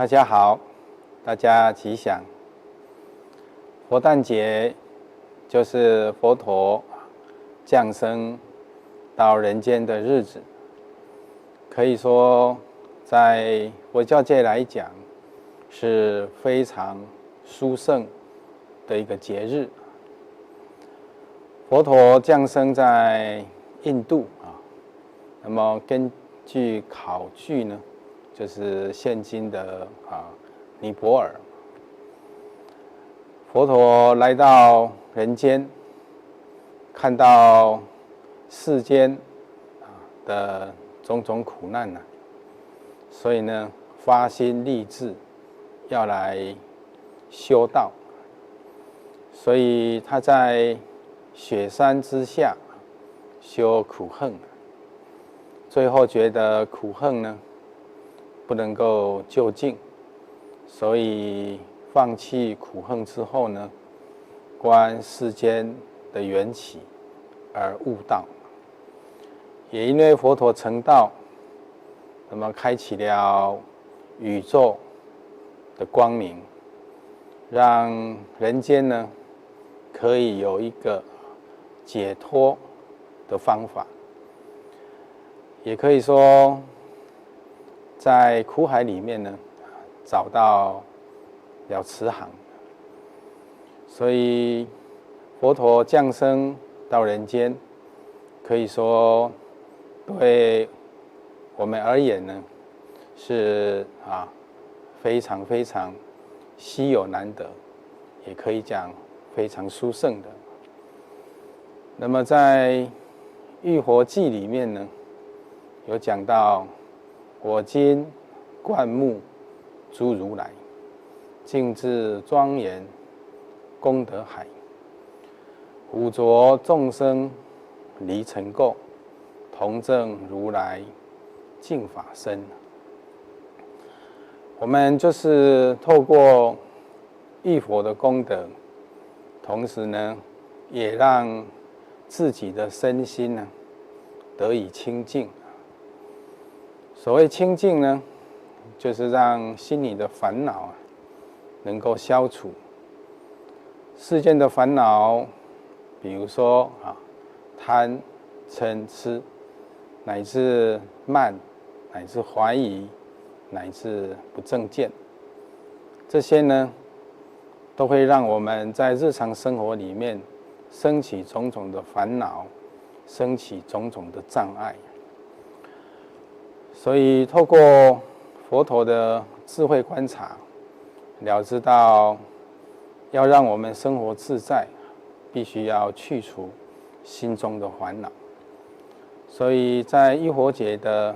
大家好，大家吉祥。佛诞节就是佛陀降生到人间的日子，可以说在佛教界来讲是非常殊胜的一个节日。佛陀降生在印度那么根据考据呢，就是现今的尼泊尔。佛陀来到人间，看到世间的种种苦难所以呢，发心立志要来修道。所以他在雪山之下修苦行，最后觉得苦行呢不能够究竟，所以放弃苦行之后呢，观世间的缘起而悟道。也因为佛陀成道，那么开启了宇宙的光明，让人间呢可以有一个解脱的方法。也可以说在苦海里面呢找到了慈航。所以佛陀降生到人间，可以说对我们而言呢是非常非常稀有难得，也可以讲非常殊胜的。那么在《浴佛记》里面呢，有讲到我今灌木诸如来，净智庄严功德海，五浊众生离尘垢，同证如来净法身。我们就是透过浴佛的功德，同时呢也让自己的身心呢得以清净。所谓清净呢，就是让心里的烦恼能够消除。世间的烦恼，比如说贪嗔痴，乃至慢，乃至怀疑，乃至不正见，这些呢都会让我们在日常生活里面升起种种的烦恼，升起种种的障碍。所以透过佛陀的智慧观察，了知到要让我们生活自在，必须要去除心中的烦恼。所以在浴佛节的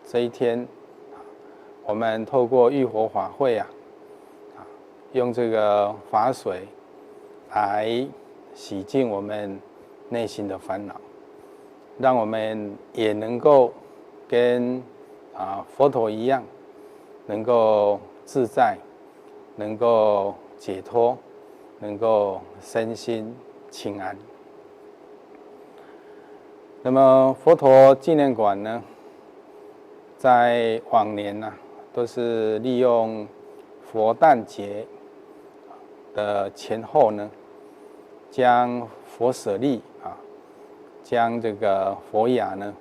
这一天，我们透过浴佛法会用这个法水来洗净我们内心的烦恼，让我们也能够跟佛陀一样，能够自在，能够解脱，能够身心清安。那么佛陀纪念馆呢，在往年都是利用佛诞节的前后呢，将佛舍利将这个佛雅呢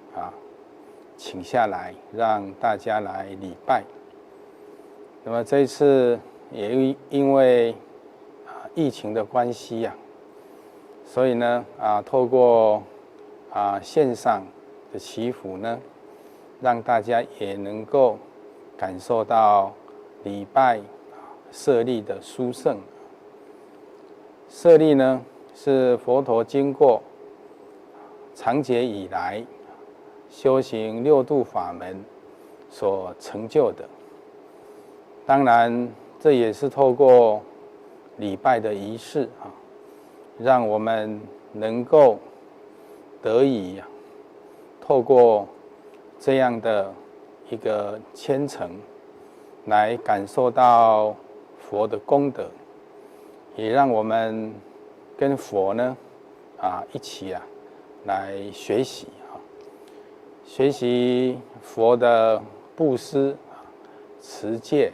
请下来，让大家来礼拜。那么这一次也因为疫情的关系所以呢透过线上的祈福呢，让大家也能够感受到礼拜舍利的殊胜。舍利呢是佛陀经过长劫以来修行六度法门所成就的。当然这也是透过礼拜的仪式让我们能够得以透过这样的一个虔诚来感受到佛的功德，也让我们跟佛呢一起来学习学习佛的布施、持戒、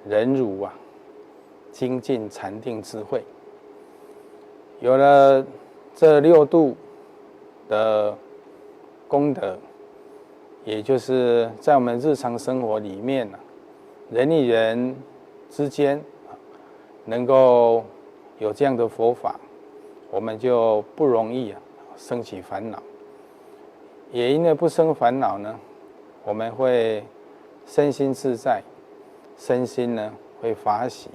忍辱啊、精进禅定智慧。有了这6度的功德，也就是在我们日常生活里面人与人之间能够有这样的佛法，我们就不容易生起烦恼。也因为不生烦恼呢，我们会身心自在，身心呢会法喜，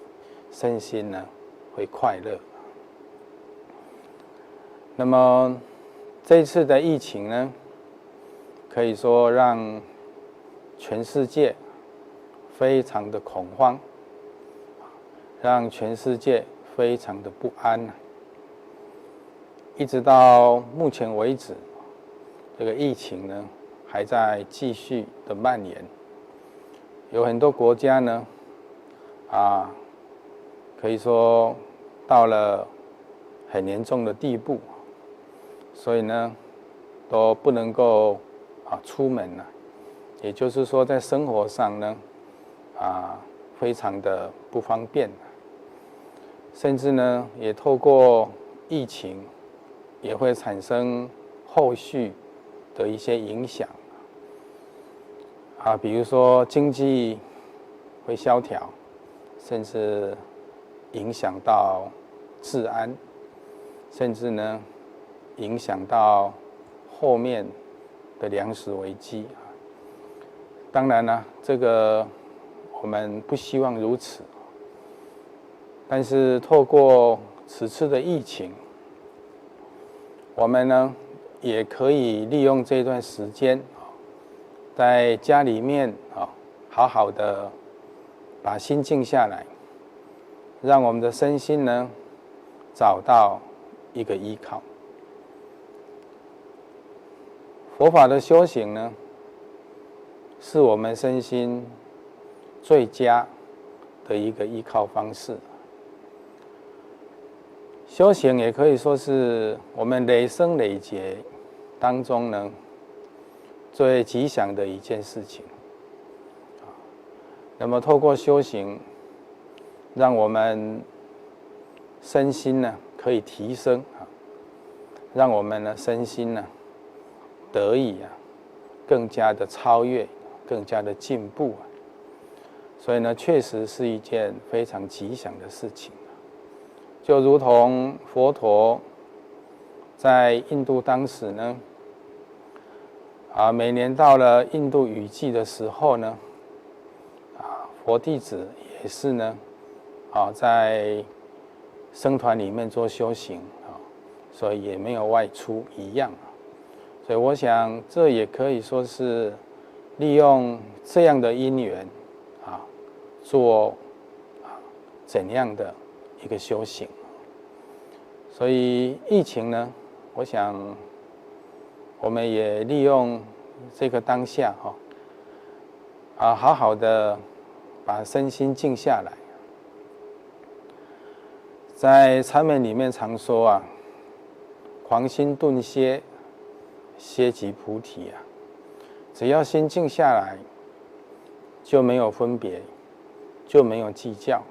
身心呢会快乐。那么这一次的疫情呢，可以说让全世界非常的恐慌，让全世界非常的不安。一直到目前为止，这个疫情呢还在继续的蔓延。有很多国家呢，可以说到了很严重的地步，所以呢都不能够出门了。也就是说，在生活上呢，非常的不方便，甚至呢也透过疫情，也会产生后续的一些影响比如说经济会萧条，甚至影响到治安，甚至呢影响到后面的粮食危机。当然呢，这个我们不希望如此，但是透过此次的疫情，我们呢也可以利用这段时间，在家里面好好的把心静下来，让我们的身心呢找到一个依靠。佛法的修行呢，是我们身心最佳的一个依靠方式。修行也可以说是我们累生累劫当中呢最吉祥的一件事情。那么透过修行，让我们身心呢可以提升，让我们呢身心呢得以更加的超越，更加的进步。所以呢，确实是一件非常吉祥的事情。就如同佛陀在印度当时呢，每年到了印度雨季的时候呢，佛弟子也是呢，在僧团里面做修行所以也没有外出一样。所以我想，这也可以说是利用这样的因缘做怎样的一个修行。所以疫情呢，我想我们也利用这个当下好好的把身心静下来。在禅门里面常说狂心顿歇，歇即菩提只要心静下来，就没有分别，就没有计较，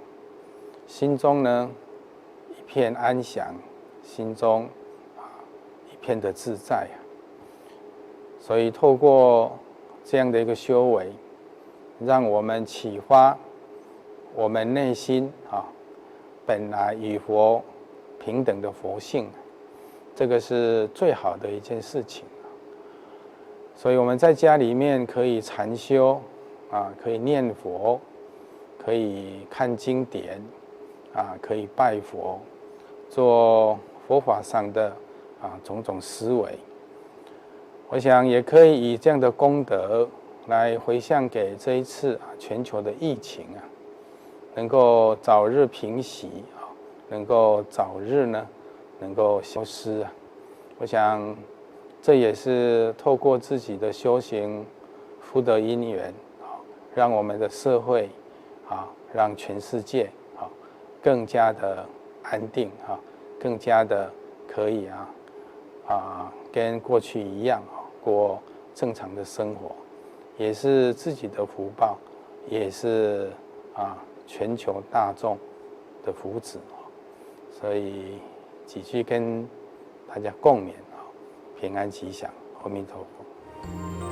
心中呢一片安详，心中一片的自在。所以透过这样的一个修为，让我们启发我们内心本来与佛平等的佛性，这个是最好的一件事情。所以我们在家里面可以禅修可以念佛，可以看经典可以拜佛，做佛法上的种种思维。我想也可以以这样的功德来回向给这一次全球的疫情能够早日平息能够早日呢能够消失我想这也是透过自己的修行福德因缘让我们的社会让全世界更加的安定更加的可以跟过去一样过正常的生活，也是自己的福报，也是全球大众的福祉，所以几句跟大家共勉，平安吉祥，阿弥陀佛。